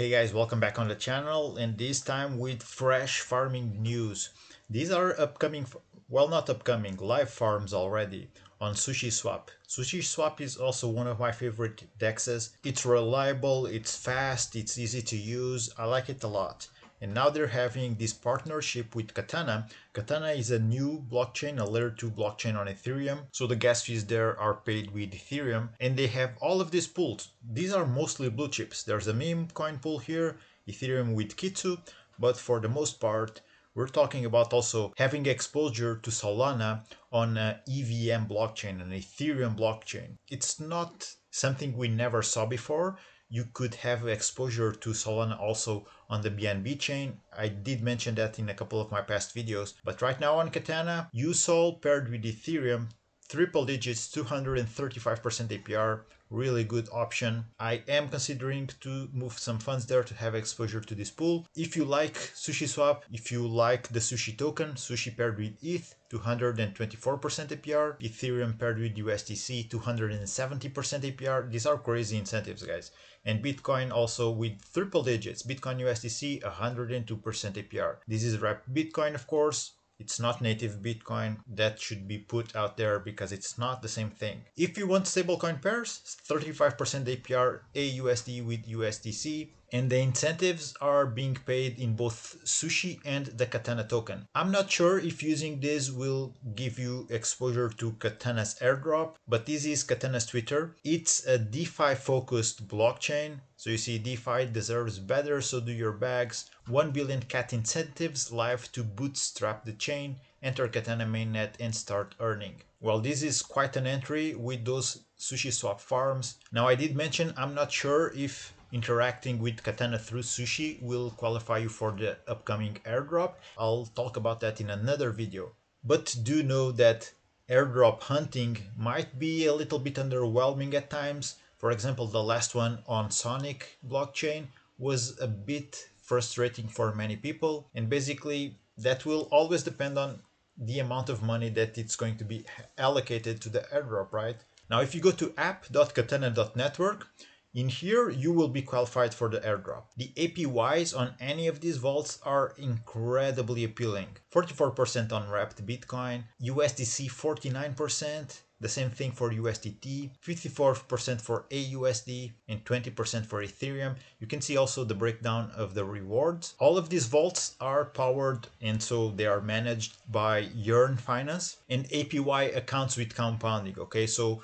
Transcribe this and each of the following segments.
Hey guys, welcome back on the channel, and this time with fresh farming news. These are upcoming, well, not upcoming, live farms already on Sushiswap. Sushiswap is also one of my favorite dexes. It's reliable, it's fast, it's easy to use. I like it a lot. And now they're having this partnership with Katana. Katana is a new blockchain, a layer 2 blockchain on Ethereum. So the gas fees there are paid with Ethereum, and they have all of these pools. These are mostly blue chips. There's a meme coin pool here, Ethereum with Kitsu, but for the most part, we're talking about also having exposure to Solana on an EVM blockchain, an Ethereum blockchain. It's not something we never saw before. You could have exposure to Solana also on the BNB chain. I did mention that in a couple of my past videos, but right now on Katana, USOL paired with Ethereum, triple digits, 235% APR, really good option. I am considering to move some funds there to have exposure to this pool. If you like Sushiswap, if you like the Sushi token, Sushi paired with ETH, 224% APR, Ethereum paired with USDC, 270% APR. These are crazy incentives, guys. And Bitcoin also with triple digits, Bitcoin USDC, 102% APR. This is wrapped Bitcoin, of course. It's not native Bitcoin. That should be put out there because it's not the same thing. If you want stablecoin pairs, 35% APR AUSD with USDC, and the incentives are being paid in both Sushi and the Katana token. I'm not sure if using this will give you exposure to Katana's airdrop, but this is Katana's Twitter. It's a DeFi focused blockchain. So you see DeFi deserves better, so do your bags. 1 billion cat incentives live to bootstrap the chain, enter Katana mainnet and start earning. Well, this is quite an entry with those Sushiswap farms. Now I did mention I'm not sure if interacting with Katana through Sushi will qualify you for the upcoming airdrop. I'll talk about that in another video. But do know that airdrop hunting might be a little bit underwhelming at times. For example, the last one on Sonic blockchain was a bit frustrating for many people, and basically that will always depend on the amount of money that it's going to be allocated to the airdrop, right? Now, if you go to app.katana.network, in here, you will be qualified for the airdrop. The APYs on any of these vaults are incredibly appealing. 44% on wrapped Bitcoin, USDC 49%, the same thing for USDT, 54% for AUSD, and 20% for Ethereum. You can see also the breakdown of the rewards. All of these vaults are powered, and so they are managed by Yearn Finance, and APY accounts with compounding, okay? So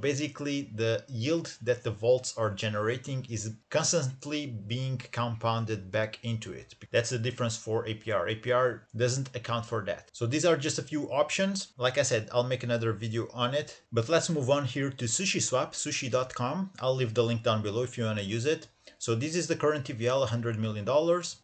basically the yield that the vaults are generating is constantly being compounded back into it. That's the difference for APR. APR doesn't account for that. So these are just a few options. Like I said, I'll make another video on it. But let's move on here to Sushiswap, sushi.com. I'll leave the link down below if you want to use it. So this is the current TVL, $100 million.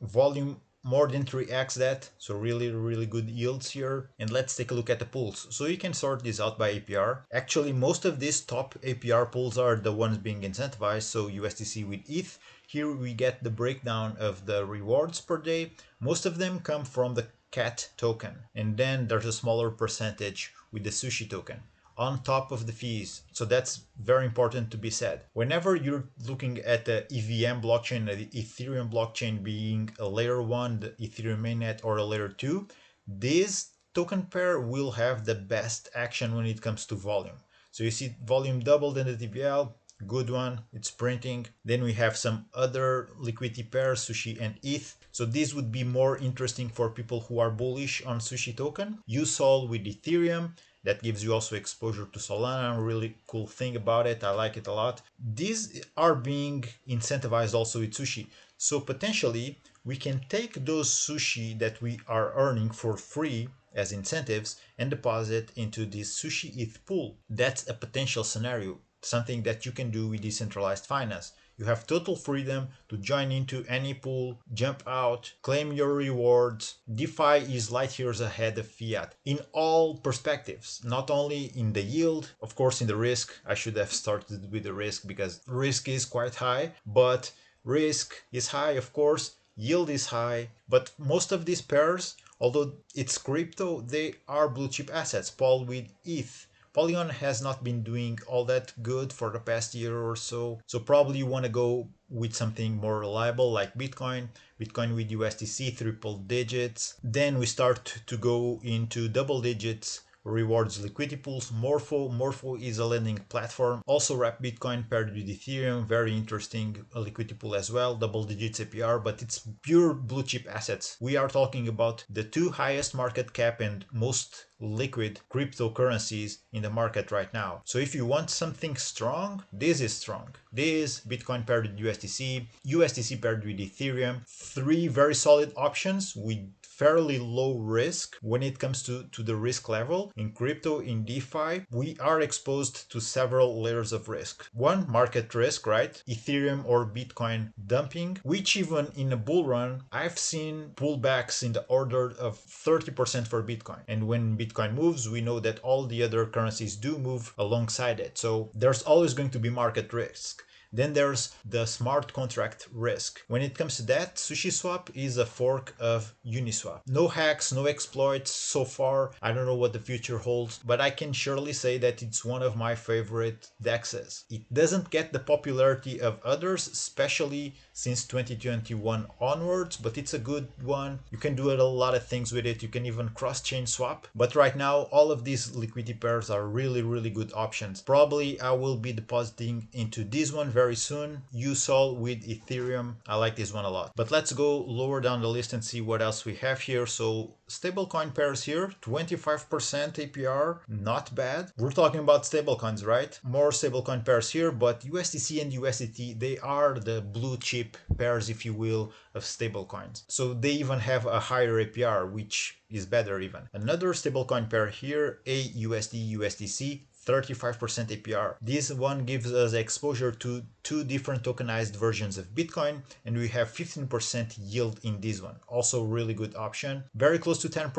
Volume more than 3x that, so really good yields here. And let's take a look at the pools. So you can sort this out by APR. Actually, most of these top APR pools are the ones being incentivized, so USDC with ETH. Here we get the breakdown of the rewards per day. Most of them come from the CAT token, and then there's a smaller percentage with the Sushi token on top of the fees. So that's very important to be said. Whenever you're looking at the EVM blockchain, the Ethereum blockchain being a layer 1, the Ethereum mainnet, or a layer 2, this token pair will have the best action when it comes to volume. So you see volume doubled in the TVL, good one, it's printing. Then we have some other liquidity pairs, Sushi and ETH. So this would be more interesting for people who are bullish on Sushi token. USOL with Ethereum, that gives you also exposure to Solana. A really cool thing about it. I like it a lot. These are being incentivized also with Sushi. So potentially we can take those Sushi that we are earning for free as incentives and deposit into this Sushi ETH pool. That's a potential scenario, something that you can do with decentralized finance. You have total freedom to join into any pool, jump out, claim your rewards. DeFi is light years ahead of fiat in all perspectives, not only in the yield, of course in the risk. I should have started with the risk because risk is quite high, but risk is high, of course, yield is high, but most of these pairs, although it's crypto, they are blue chip assets. Paul with ETH Polygon has not been doing all that good for the past year or so. So probably you want to go with something more reliable like Bitcoin. Bitcoin with USDC triple digits. Then we start to go into double digits rewards liquidity pools. Morpho is a lending platform. Also wrap Bitcoin paired with Ethereum. Very interesting liquidity pool as well. Double digits APR, but it's pure blue chip assets. We are talking about the two highest market cap and most liquid cryptocurrencies in the market right now. So if you want something strong, this is strong. This Bitcoin paired with USDC, USDC paired with Ethereum, three very solid options with fairly low risk when it comes to the risk level. In crypto, in DeFi, we are exposed to several layers of risk. One, market risk, right? Ethereum or Bitcoin dumping, which even in a bull run, I've seen pullbacks in the order of 30% for Bitcoin. And when Bitcoin moves, we know that all the other currencies do move alongside it. So there's always going to be market risk. Then there's the smart contract risk. When it comes to that, Sushiswap is a fork of Uniswap. No hacks, no exploits so far. I don't know what the future holds, but I can surely say that it's one of my favorite DEXs. It doesn't get the popularity of others, especially since 2021 onwards, but it's a good one. You can do a lot of things with it. You can even cross-chain swap. But right now, all of these liquidity pairs are really good options. Probably I will be depositing into this one very soon. USOL with Ethereum. I like this one a lot. But let's go lower down the list and see what else we have here. So stablecoin pairs here, 25% APR, not bad. We're talking about stablecoins, right? More stablecoin pairs here, but USDC and USDT, they are the blue chip pairs, if you will, of stablecoins. So they even have a higher APR, which is better even. Another stablecoin pair here, AUSD USDC, 35% APR. This one gives us exposure to two different tokenized versions of Bitcoin, and we have 15% yield in this one. Also really good option. Very close to 10%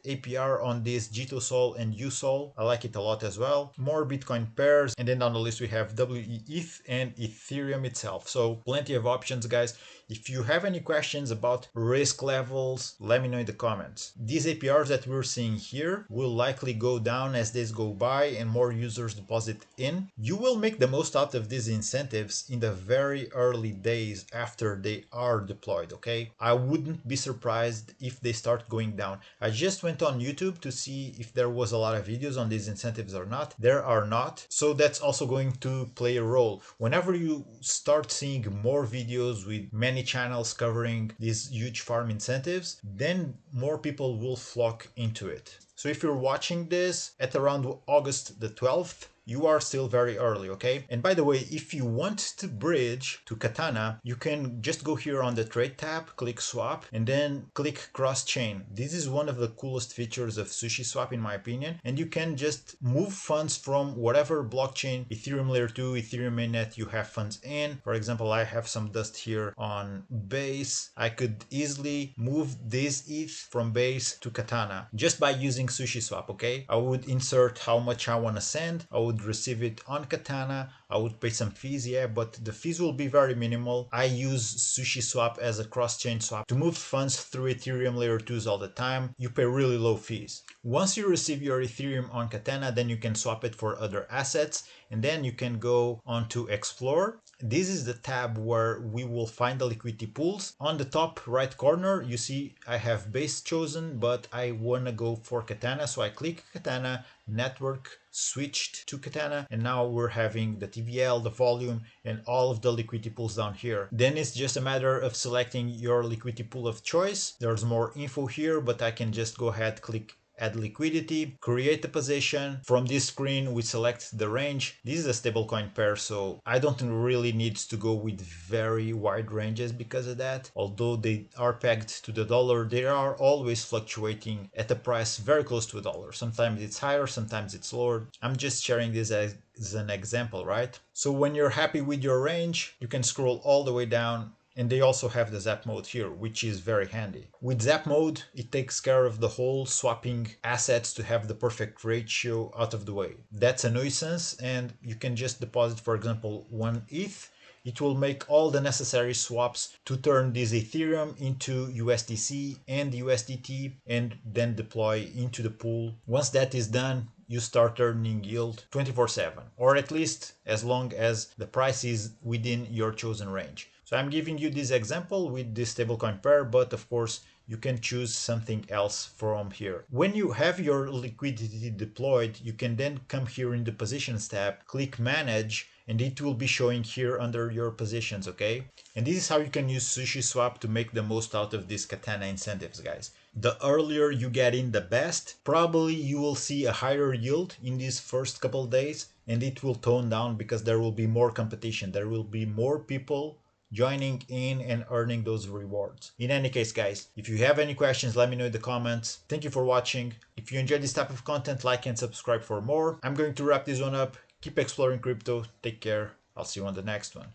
APR on this G2Sol and USOL. I like it a lot as well. More Bitcoin pairs, and then on the list we have WETH and Ethereum itself. So plenty of options, guys. If you have any questions about risk levels, let me know in the comments. These APRs that we're seeing here will likely go down as days go by and more users deposit in. You will make the most out of these incentives in the very early days after they are deployed, okay? I wouldn't be surprised if they start going down. I just went on YouTube to see if there was a lot of videos on these incentives or not. There are not. So that's also going to play a role. Whenever you start seeing more videos with many channels covering these huge farm incentives, then more people will flock into it. So if you're watching this at around August the 12th, you are still very early, okay? And by the way, if you want to bridge to Katana, you can just go here on the trade tab, click swap, and then click cross chain. This is one of the coolest features of Sushiswap in my opinion. And you can just move funds from whatever blockchain, Ethereum layer 2, Ethereum mainnet you have funds in. For example, I have some dust here on Base. I could easily move this ETH from Base to Katana just by using Sushiswap, okay? I would insert how much I want to send. I would receive it on Katana. I would pay some fees, yeah, but the fees will be very minimal. I use Sushiswap as a cross-chain swap to move funds through Ethereum layer 2s all the time. You pay really low fees. Once you receive your Ethereum on Katana, then you can swap it for other assets, and then you can go on to explore. This is the tab where we will find the liquidity pools. On the top right corner, you see I have Base chosen, but I want to go for Katana, so I click Katana, network, switched to Katana, and now we're having the TVL, the volume, and all of the liquidity pools down here. Then it's just a matter of selecting your liquidity pool of choice. There's more info here, but I can just go ahead, click add liquidity, create a position. From this screen, we select the range. This is a stablecoin pair, so I don't really need to go with very wide ranges because of that. Although they are pegged to the dollar, they are always fluctuating at a price very close to a dollar. Sometimes it's higher, sometimes it's lower. I'm just sharing this as an example, right? So when you're happy with your range, you can scroll all the way down. And they also have the Zap mode here, which is very handy. With Zap mode, it takes care of the whole swapping assets to have the perfect ratio out of the way. That's a nuisance, and you can just deposit, for example, 1 ETH. It will make all the necessary swaps to turn this Ethereum into USDC and USDT and then deploy into the pool. Once that is done, you start earning yield 24/7, or at least as long as the price is within your chosen range. So I'm giving you this example with this stablecoin pair, but of course you can choose something else from here. When you have your liquidity deployed, you can then come here in the positions tab, click manage, and it will be showing here under your positions, okay? And this is how you can use Sushiswap to make the most out of these Katana incentives, guys. The earlier you get in, the best. Probably you will see a higher yield in these first couple days, and it will tone down because there will be more competition. There will be more people joining in and earning those rewards. In any case, guys, if you have any questions, let me know in the comments. Thank you for watching. If you enjoyed this type of content, like and subscribe for more. I'm going to wrap this one up. Keep exploring crypto. Take care. I'll see you on the next one.